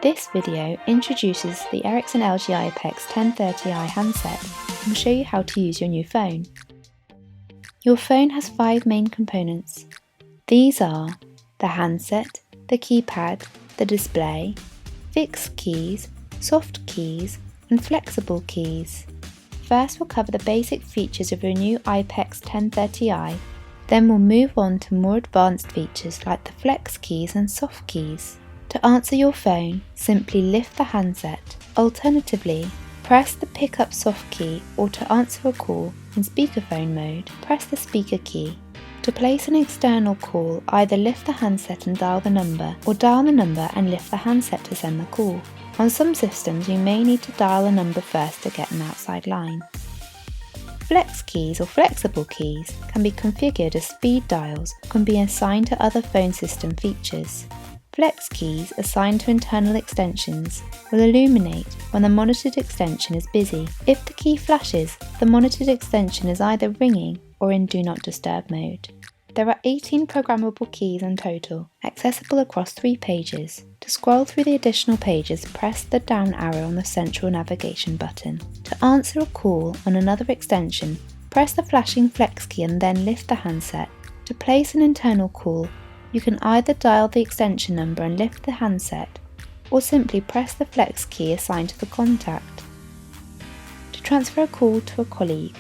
This video introduces the Ericsson-LG iPECS 1030i handset and will show you how to use your new phone. Your phone has 5 main components. These are the handset, the keypad, the display, fixed keys, soft keys, and flexible keys. First, we'll cover the basic features of your new iPECS 1030i, then we'll move on to more advanced features like the flex keys and soft keys. To answer your phone, simply lift the handset. Alternatively, press the pick up soft key, or to answer a call in speakerphone mode, press the speaker key. To place an external call, either lift the handset and dial the number, or dial the number and lift the handset to send the call. On some systems, you may need to dial a number first to get an outside line. Flex keys or flexible keys can be configured as speed dials or can be assigned to other phone system features. Flex keys assigned to internal extensions will illuminate when the monitored extension is busy. If the key flashes, the monitored extension is either ringing or in Do Not Disturb mode. There are 18 programmable keys in total, accessible across 3 pages. To scroll through the additional pages, press the down arrow on the central navigation button. To answer a call on another extension, press the flashing flex key and then lift the handset. To place an internal call, you can either dial the extension number and lift the handset, or simply press the flex key assigned to the contact. To transfer a call to a colleague,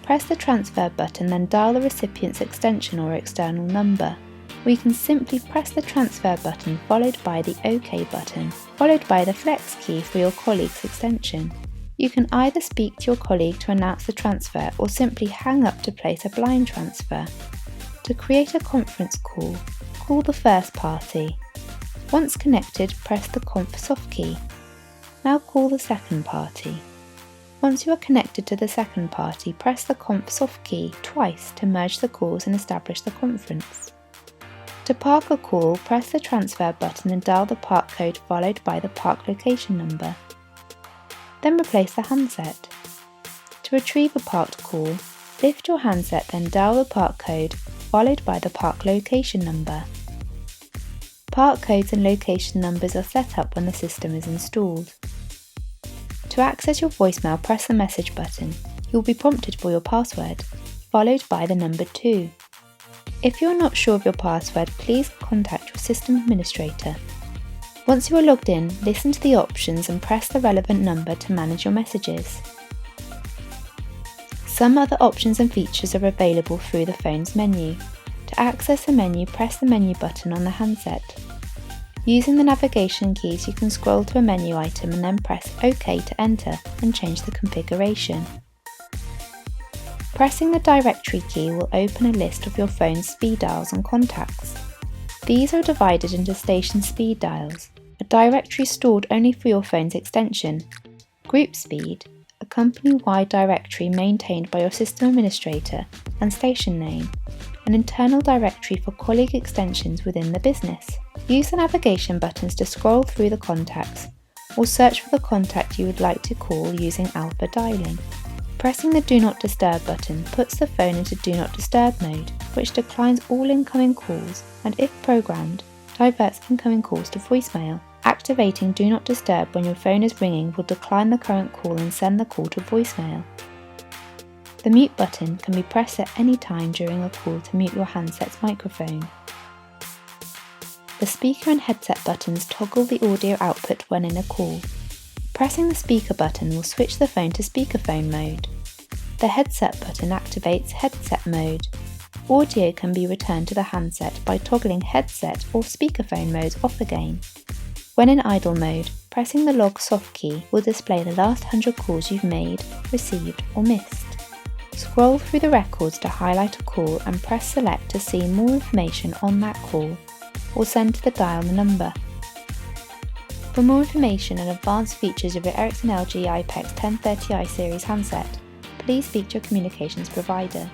press the transfer button, then dial the recipient's extension or external number. Or you can simply press the transfer button followed by the OK button, followed by the flex key for your colleague's extension. You can either speak to your colleague to announce the transfer or simply hang up to place a blind transfer. To create a conference call, call the first party. Once connected, press the conf soft key. Now call the second party. Once you are connected to the second party, press the conf soft key twice to merge the calls and establish the conference. To park a call, press the transfer button and dial the park code followed by the park location number. Then replace the handset. To retrieve a parked call, lift your handset, then dial the park code followed by the park location number. Park codes and location numbers are set up when the system is installed. To access your voicemail, press the message button. You will be prompted for your password, followed by the number 2. If you are not sure of your password, please contact your system administrator. Once you are logged in, listen to the options and press the relevant number to manage your messages. Some other options and features are available through the phone's menu. To access a menu, press the menu button on the handset. Using the navigation keys, you can scroll to a menu item and then press OK to enter and change the configuration. Pressing the directory key will open a list of your phone's speed dials and contacts. These are divided into station speed dials, a directory stored only for your phone's extension, group speed, a company-wide directory maintained by your system administrator, and station name, an internal directory for colleague extensions within the business. Use the navigation buttons to scroll through the contacts, or search for the contact you would like to call using alpha dialing. Pressing the Do Not Disturb button puts the phone into Do Not Disturb mode, which declines all incoming calls and, if programmed, diverts incoming calls to voicemail. Activating Do Not Disturb when your phone is ringing will decline the current call and send the call to voicemail. The mute button can be pressed at any time during a call to mute your handset's microphone. The speaker and headset buttons toggle the audio output when in a call. Pressing the speaker button will switch the phone to speakerphone mode. The headset button activates headset mode. Audio can be returned to the handset by toggling headset or speakerphone modes off again. When in idle mode, pressing the log soft key will display the last 100 calls you've made, received, or missed. Scroll through the records to highlight a call and press select to see more information on that call, or send to the dial number. For more information and advanced features of your Ericsson-LG iPECS 1030i series handset, please speak to your communications provider.